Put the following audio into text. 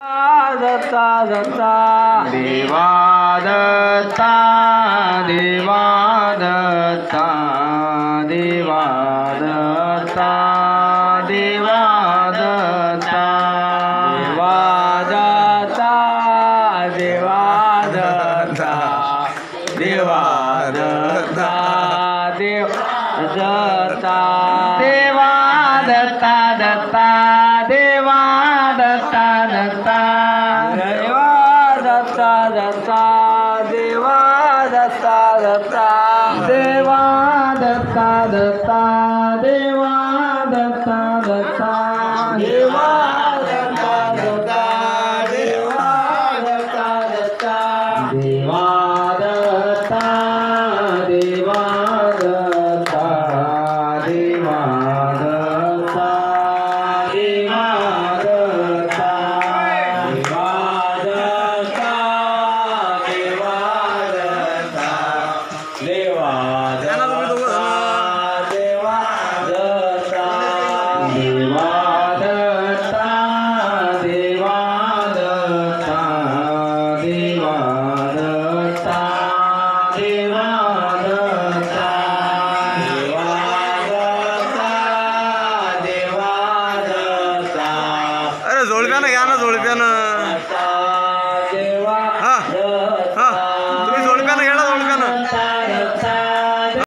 दत्ता दत्ता देवा दत्ता देवा दत्ता देवा दत्ता देवा दत्ता देवा दत्ता देवा दत्ता देवा दत्ता देव दत्ता देवा दत्ता दत्ता देवा दत्ता दत्ता देवा दत्ता दत्ता देवा दत्ता दत्ता देवा दत्ता दत्ता देवा दत्ता दत्ता देवा दत्ता दत्ता देवा दत्ता देवा दत्ता देवा दत्ता देवा दत्ता देवा दत्ता देवा दत्ता देवा दत्ता देवा दत्ता देवा दत्ता देवा दत्ता देवा दत्ता देवा दत्ता देवा दत्ता अरे जोडप्यानं घ्या ना जोडप्यानं